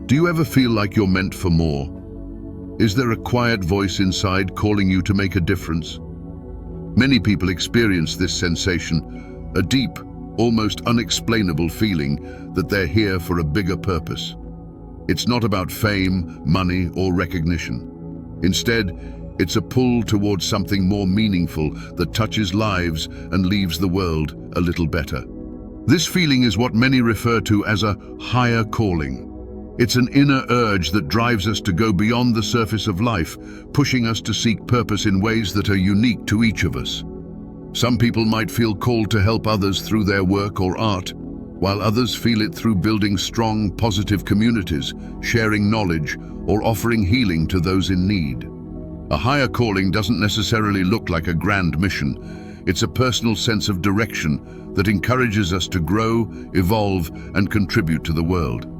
Do you ever feel like you're meant for more? Is there a quiet voice inside calling you to make a difference? Many people experience this sensation, a deep, almost unexplainable feeling that they're here for a bigger purpose. It's not about fame, money, or recognition. Instead, it's a pull towards something more meaningful that touches lives and leaves the world a little better. This feeling is what many refer to as a higher calling. It's an inner urge that drives us to go beyond the surface of life, pushing us to seek purpose in ways that are unique to each of us. Some people might feel called to help others through their work or art, while others feel it through building strong, positive communities, sharing knowledge, or offering healing to those in need. A higher calling doesn't necessarily look like a grand mission. It's a personal sense of direction that encourages us to grow, evolve, and contribute to the world.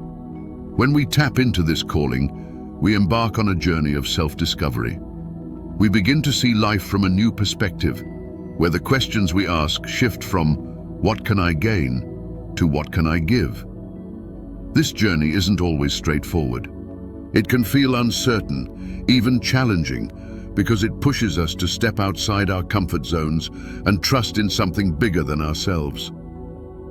When we tap into this calling, we embark on a journey of self-discovery. We begin to see life from a new perspective, where the questions we ask shift from "what can I gain?" to "what can I give?" This journey isn't always straightforward. It can feel uncertain, even challenging, because it pushes us to step outside our comfort zones and trust in something bigger than ourselves.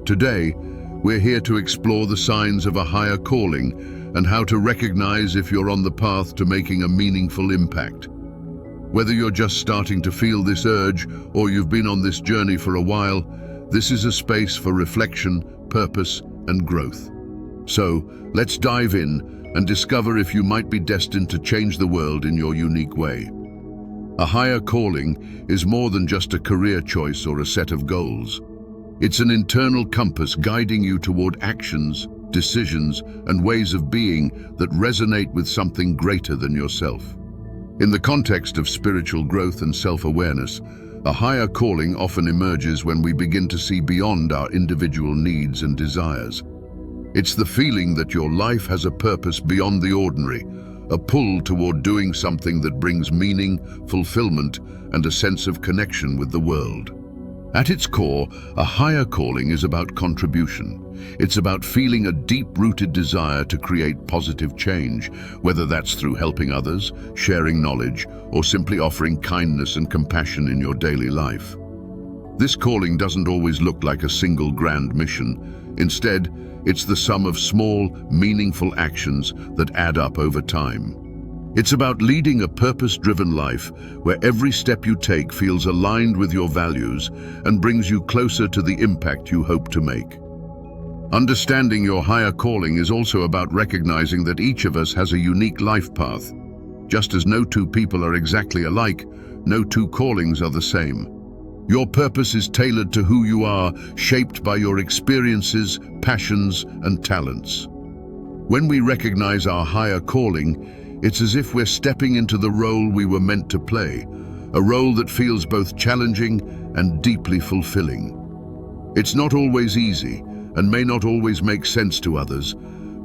Today, we're here to explore the signs of a higher calling and how to recognize if you're on the path to making a meaningful impact. Whether you're just starting to feel this urge or you've been on this journey for a while, this is a space for reflection, purpose, and growth. So, let's dive in and discover if you might be destined to change the world in your unique way. A higher calling is more than just a career choice or a set of goals. It's an internal compass guiding you toward actions, decisions, and ways of being that resonate with something greater than yourself. In the context of spiritual growth and self-awareness, a higher calling often emerges when we begin to see beyond our individual needs and desires. It's the feeling that your life has a purpose beyond the ordinary, a pull toward doing something that brings meaning, fulfillment, and a sense of connection with the world. At its core, a higher calling is about contribution. It's about feeling a deep-rooted desire to create positive change, whether that's through helping others, sharing knowledge, or simply offering kindness and compassion in your daily life. This calling doesn't always look like a single grand mission. Instead, it's the sum of small, meaningful actions that add up over time. It's about leading a purpose-driven life where every step you take feels aligned with your values and brings you closer to the impact you hope to make. Understanding your higher calling is also about recognizing that each of us has a unique life path. Just as no two people are exactly alike, no two callings are the same. Your purpose is tailored to who you are, shaped by your experiences, passions, and talents. When we recognize our higher calling, it's as if we're stepping into the role we were meant to play, a role that feels both challenging and deeply fulfilling. It's not always easy and may not always make sense to others,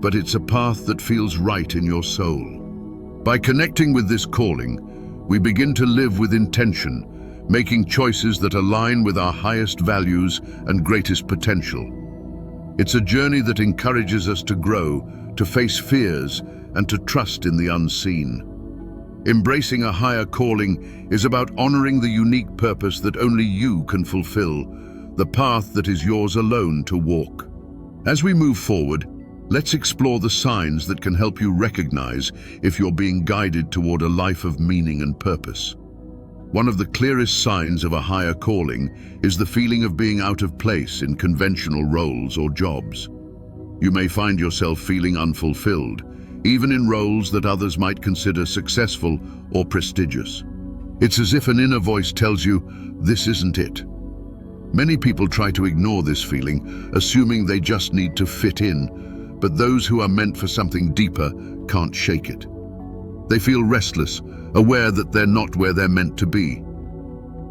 but it's a path that feels right in your soul. By connecting with this calling, we begin to live with intention, making choices that align with our highest values and greatest potential. It's a journey that encourages us to grow, to face fears, and to trust in the unseen. Embracing a higher calling is about honoring the unique purpose that only you can fulfill, the path that is yours alone to walk. As we move forward, let's explore the signs that can help you recognize if you're being guided toward a life of meaning and purpose. One of the clearest signs of a higher calling is the feeling of being out of place in conventional roles or jobs. You may find yourself feeling unfulfilled, even in roles that others might consider successful or prestigious. It's as if an inner voice tells you, "This isn't it." Many people try to ignore this feeling, assuming they just need to fit in, but those who are meant for something deeper can't shake it. They feel restless, aware that they're not where they're meant to be.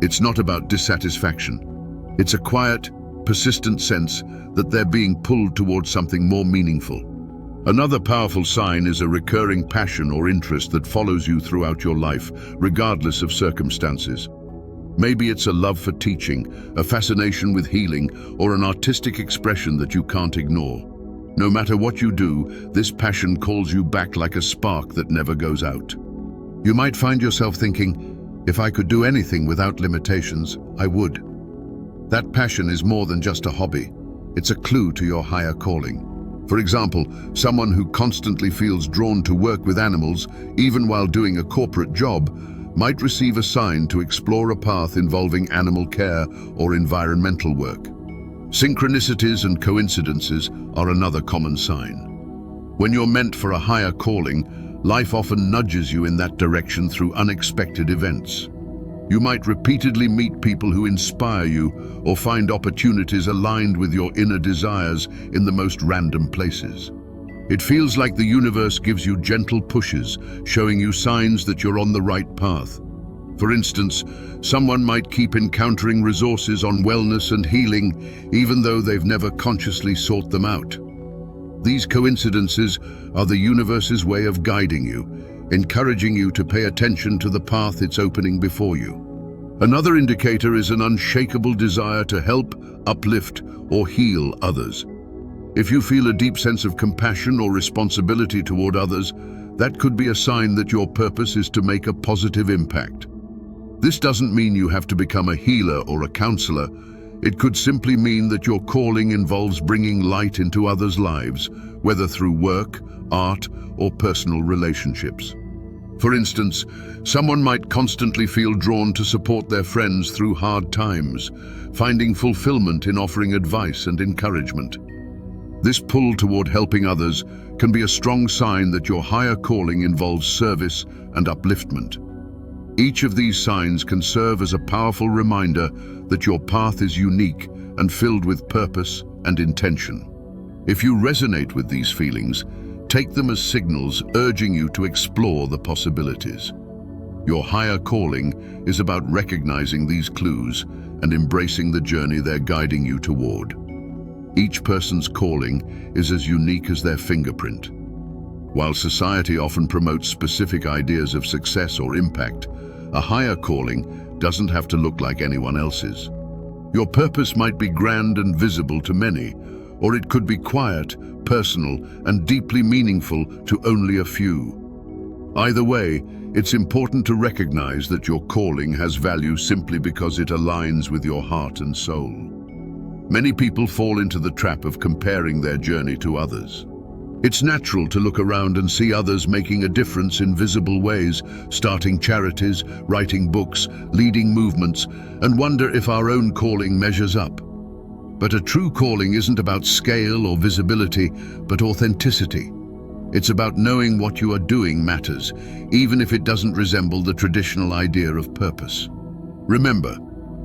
It's not about dissatisfaction. It's a quiet, persistent sense that they're being pulled towards something more meaningful. Another powerful sign is a recurring passion or interest that follows you throughout your life, regardless of circumstances. Maybe it's a love for teaching, a fascination with healing, or an artistic expression that you can't ignore. No matter what you do, this passion calls you back like a spark that never goes out. You might find yourself thinking, if I could do anything without limitations, I would. That passion is more than just a hobby. It's a clue to your higher calling. For example, someone who constantly feels drawn to work with animals, even while doing a corporate job, might receive a sign to explore a path involving animal care or environmental work. Synchronicities and coincidences are another common sign. When you're meant for a higher calling, life often nudges you in that direction through unexpected events. You might repeatedly meet people who inspire you or find opportunities aligned with your inner desires in the most random places. It feels like the universe gives you gentle pushes, showing you signs that you're on the right path. For instance, someone might keep encountering resources on wellness and healing, even though they've never consciously sought them out. These coincidences are the universe's way of guiding you, encouraging you to pay attention to the path it's opening before you. Another indicator is an unshakable desire to help, uplift, or heal others. If you feel a deep sense of compassion or responsibility toward others, that could be a sign that your purpose is to make a positive impact. This doesn't mean you have to become a healer or a counselor. It could simply mean that your calling involves bringing light into others' lives, whether through work, art, or personal relationships. For instance, someone might constantly feel drawn to support their friends through hard times, finding fulfillment in offering advice and encouragement. This pull toward helping others can be a strong sign that your higher calling involves service and upliftment. Each of these signs can serve as a powerful reminder that your path is unique and filled with purpose and intention. If you resonate with these feelings, take them as signals urging you to explore the possibilities. Your higher calling is about recognizing these clues and embracing the journey they're guiding you toward. Each person's calling is as unique as their fingerprint. While society often promotes specific ideas of success or impact, a higher calling doesn't have to look like anyone else's. Your purpose might be grand and visible to many, or it could be quiet, personal, and deeply meaningful to only a few. Either way, it's important to recognize that your calling has value simply because it aligns with your heart and soul. Many people fall into the trap of comparing their journey to others. It's natural to look around and see others making a difference in visible ways, starting charities, writing books, leading movements, and wonder if our own calling measures up. But a true calling isn't about scale or visibility, but authenticity. It's about knowing what you are doing matters, even if it doesn't resemble the traditional idea of purpose. Remember,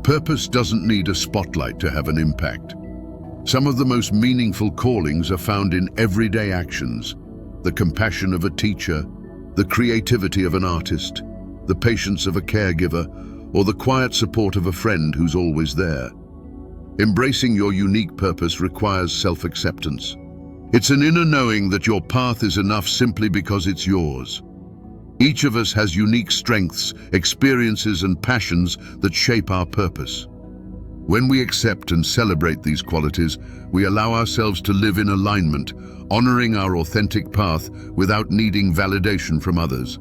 purpose doesn't need a spotlight to have an impact. Some of the most meaningful callings are found in everyday actions: the compassion of a teacher, the creativity of an artist, the patience of a caregiver, or the quiet support of a friend who's always there. Embracing your unique purpose requires self-acceptance. It's an inner knowing that your path is enough simply because it's yours. Each of us has unique strengths, experiences, and passions that shape our purpose. When we accept and celebrate these qualities, we allow ourselves to live in alignment, honoring our authentic path without needing validation from others.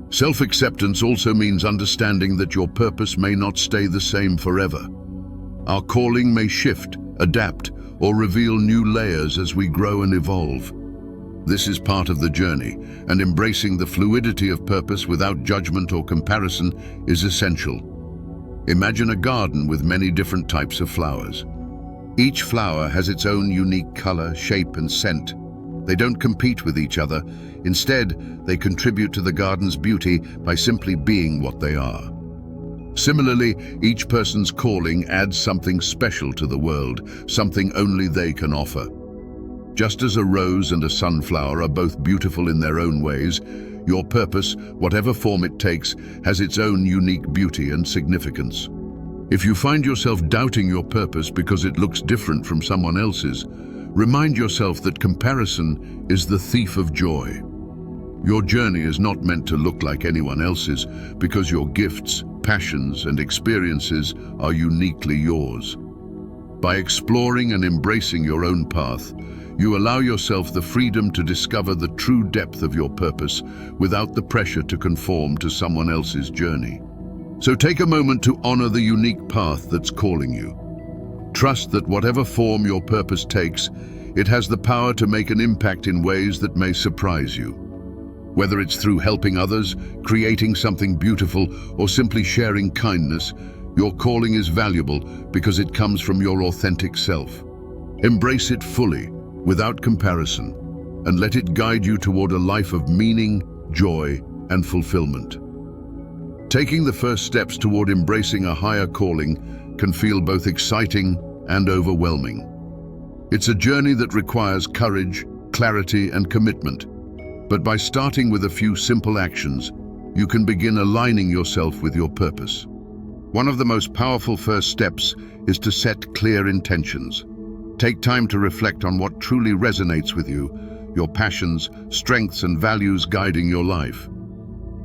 Self-acceptance also means understanding that your purpose may not stay the same forever. Our calling may shift, adapt, or reveal new layers as we grow and evolve. This is part of the journey, and embracing the fluidity of purpose without judgment or comparison is essential. Imagine a garden with many different types of flowers. Each flower has its own unique color, shape, and scent. They don't compete with each other. Instead, they contribute to the garden's beauty by simply being what they are. Similarly, each person's calling adds something special to the world, something only they can offer. Just as a rose and a sunflower are both beautiful in their own ways, your purpose, whatever form it takes, has its own unique beauty and significance. If you find yourself doubting your purpose because it looks different from someone else's, remind yourself that comparison is the thief of joy. Your journey is not meant to look like anyone else's because your gifts, passions, and experiences are uniquely yours. By exploring and embracing your own path, you allow yourself the freedom to discover the true depth of your purpose without the pressure to conform to someone else's journey. So take a moment to honor the unique path that's calling you. Trust that whatever form your purpose takes, it has the power to make an impact in ways that may surprise you. Whether it's through helping others, creating something beautiful, or simply sharing kindness, your calling is valuable because it comes from your authentic self. Embrace it fully, without comparison, and let it guide you toward a life of meaning, joy, and fulfillment. Taking the first steps toward embracing a higher calling can feel both exciting and overwhelming. It's a journey that requires courage, clarity, and commitment. But by starting with a few simple actions, you can begin aligning yourself with your purpose. One of the most powerful first steps is to set clear intentions. Take time to reflect on what truly resonates with you, your passions, strengths, and values guiding your life.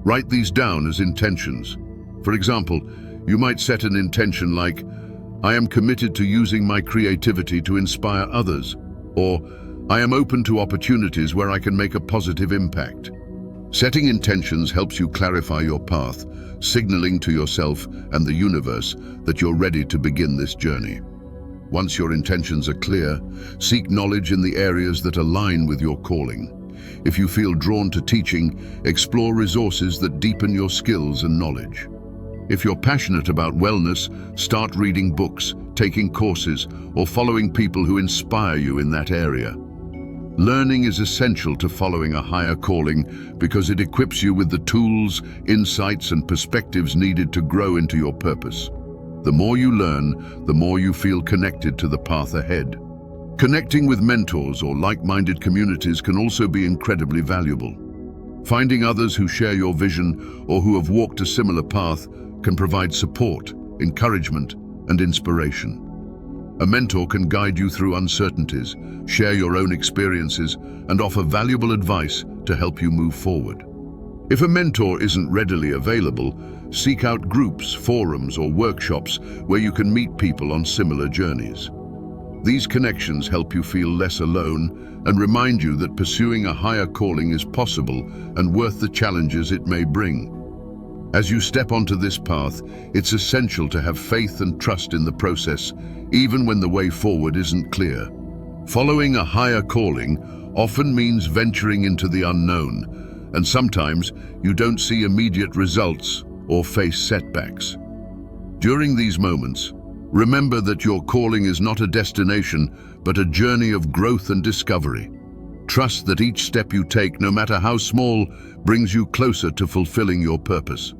Write these down as intentions. For example, you might set an intention like, "I am committed to using my creativity to inspire others," or "I am open to opportunities where I can make a positive impact." Setting intentions helps you clarify your path, signaling to yourself and the universe that you're ready to begin this journey. Once your intentions are clear, seek knowledge in the areas that align with your calling. If you feel drawn to teaching, explore resources that deepen your skills and knowledge. If you're passionate about wellness, start reading books, taking courses, or following people who inspire you in that area. Learning is essential to following a higher calling because it equips you with the tools, insights, and perspectives needed to grow into your purpose. The more you learn, the more you feel connected to the path ahead. Connecting with mentors or like-minded communities can also be incredibly valuable. Finding others who share your vision or who have walked a similar path can provide support, encouragement, and inspiration. A mentor can guide you through uncertainties, share your own experiences, and offer valuable advice to help you move forward. If a mentor isn't readily available, seek out groups, forums, or workshops where you can meet people on similar journeys. These connections help you feel less alone and remind you that pursuing a higher calling is possible and worth the challenges it may bring. As you step onto this path, it's essential to have faith and trust in the process, even when the way forward isn't clear. Following a higher calling often means venturing into the unknown, and sometimes you don't see immediate results or face setbacks. During these moments, remember that your calling is not a destination, but a journey of growth and discovery. Trust that each step you take, no matter how small, brings you closer to fulfilling your purpose.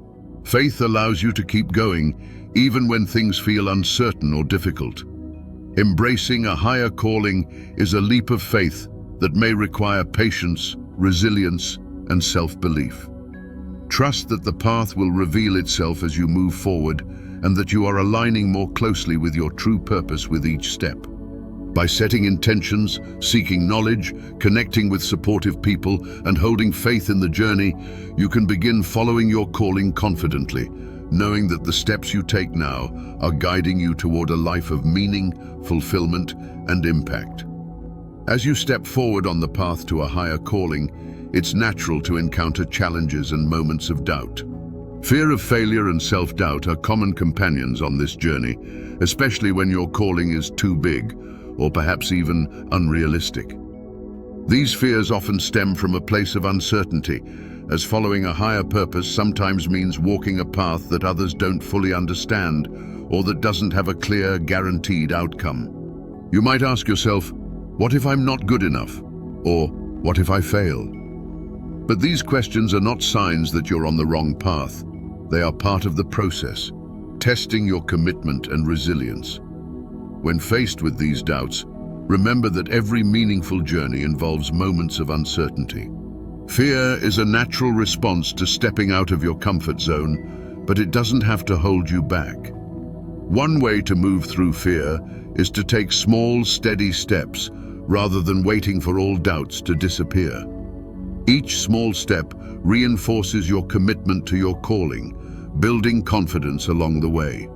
Faith allows you to keep going, even when things feel uncertain or difficult. Embracing a higher calling is a leap of faith that may require patience, resilience, and self-belief. Trust that the path will reveal itself as you move forward and that you are aligning more closely with your true purpose with each step. By setting intentions, seeking knowledge, connecting with supportive people, and holding faith in the journey, you can begin following your calling confidently, knowing that the steps you take now are guiding you toward a life of meaning, fulfillment, and impact. As you step forward on the path to a higher calling, it's natural to encounter challenges and moments of doubt. Fear of failure and self-doubt are common companions on this journey, especially when your calling is too big, or perhaps even unrealistic. These fears often stem from a place of uncertainty, as following a higher purpose sometimes means walking a path that others don't fully understand, or that doesn't have a clear, guaranteed outcome. You might ask yourself, what if I'm not good enough? Or what if I fail? But these questions are not signs that you're on the wrong path. They are part of the process, testing your commitment and resilience. When faced with these doubts, remember that every meaningful journey involves moments of uncertainty. Fear is a natural response to stepping out of your comfort zone, but it doesn't have to hold you back. One way to move through fear is to take small, steady steps rather than waiting for all doubts to disappear. Each small step reinforces your commitment to your calling, building confidence along the way.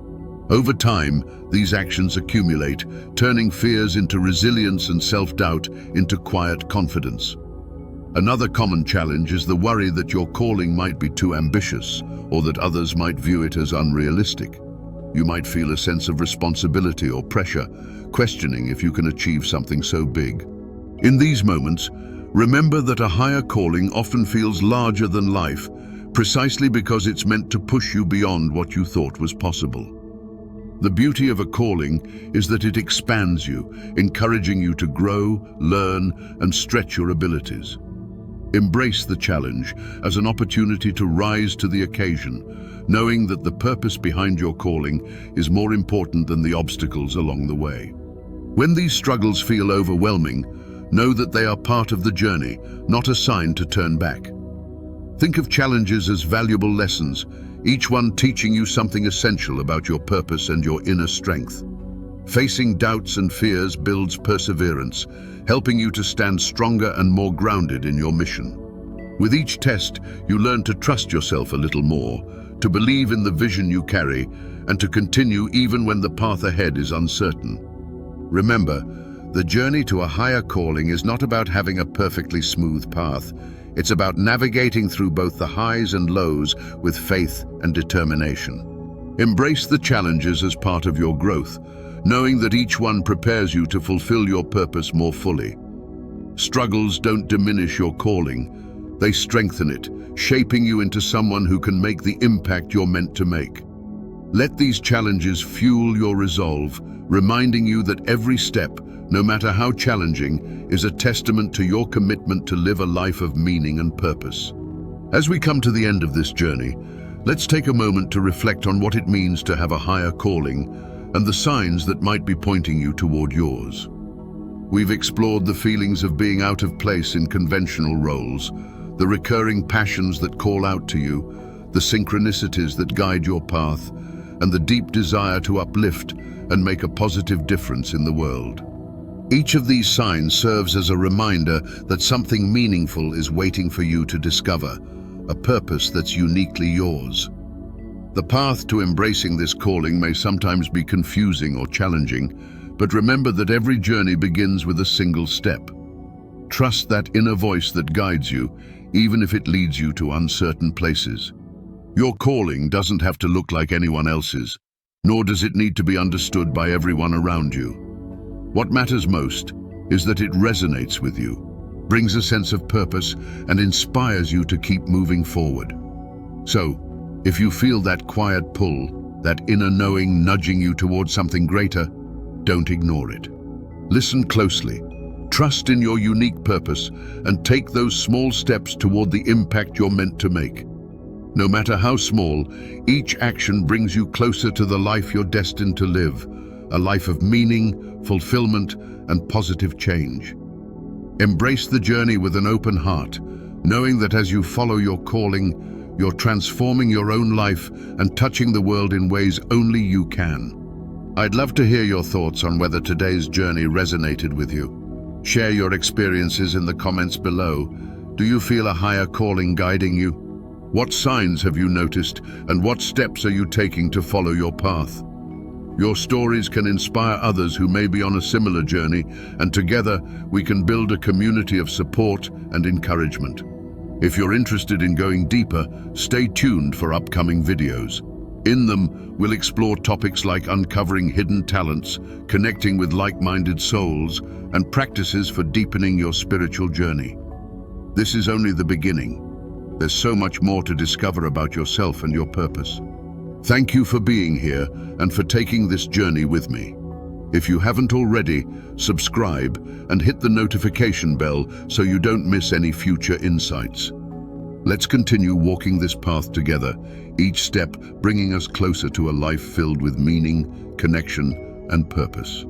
Over time, these actions accumulate, turning fears into resilience and self-doubt into quiet confidence. Another common challenge is the worry that your calling might be too ambitious or that others might view it as unrealistic. You might feel a sense of responsibility or pressure, questioning if you can achieve something so big. In these moments, remember that a higher calling often feels larger than life, precisely because it's meant to push you beyond what you thought was possible. The beauty of a calling is that it expands you, encouraging you to grow, learn, and stretch your abilities. Embrace the challenge as an opportunity to rise to the occasion, knowing that the purpose behind your calling is more important than the obstacles along the way. When these struggles feel overwhelming, know that they are part of the journey, not a sign to turn back. Think of challenges as valuable lessons, each one teaching you something essential about your purpose and your inner strength. Facing doubts and fears builds perseverance, helping you to stand stronger and more grounded in your mission. With each test, you learn to trust yourself a little more, to believe in the vision you carry, and to continue even when the path ahead is uncertain. Remember, the journey to a higher calling is not about having a perfectly smooth path. It's about navigating through both the highs and lows with faith and determination. Embrace the challenges as part of your growth, knowing that each one prepares you to fulfill your purpose more fully. Struggles don't diminish your calling, they strengthen it, shaping you into someone who can make the impact you're meant to make. Let these challenges fuel your resolve, reminding you that every step, no matter how challenging, is a testament to your commitment to live a life of meaning and purpose. As we come to the end of this journey, let's take a moment to reflect on what it means to have a higher calling and the signs that might be pointing you toward yours. We've explored the feelings of being out of place in conventional roles, the recurring passions that call out to you, the synchronicities that guide your path, and the deep desire to uplift and make a positive difference in the world. Each of these signs serves as a reminder that something meaningful is waiting for you to discover, a purpose that's uniquely yours. The path to embracing this calling may sometimes be confusing or challenging, but remember that every journey begins with a single step. Trust that inner voice that guides you, even if it leads you to uncertain places. Your calling doesn't have to look like anyone else's, nor does it need to be understood by everyone around you. What matters most is that it resonates with you, brings a sense of purpose, and inspires you to keep moving forward. So, if you feel that quiet pull, that inner knowing nudging you towards something greater, don't ignore it. Listen closely, trust in your unique purpose, and take those small steps toward the impact you're meant to make. No matter how small, each action brings you closer to the life you're destined to live, a life of meaning, fulfillment, and positive change. Embrace the journey with an open heart, knowing that as you follow your calling, you're transforming your own life and touching the world in ways only you can. I'd love to hear your thoughts on whether today's journey resonated with you. Share your experiences in the comments below. Do you feel a higher calling guiding you? What signs have you noticed, and what steps are you taking to follow your path? Your stories can inspire others who may be on a similar journey, and together we can build a community of support and encouragement. If you're interested in going deeper, stay tuned for upcoming videos. In them, we'll explore topics like uncovering hidden talents, connecting with like-minded souls, and practices for deepening your spiritual journey. This is only the beginning. There's so much more to discover about yourself and your purpose. Thank you for being here and for taking this journey with me. If you haven't already, subscribe and hit the notification bell so you don't miss any future insights. Let's continue walking this path together, each step bringing us closer to a life filled with meaning, connection, and purpose.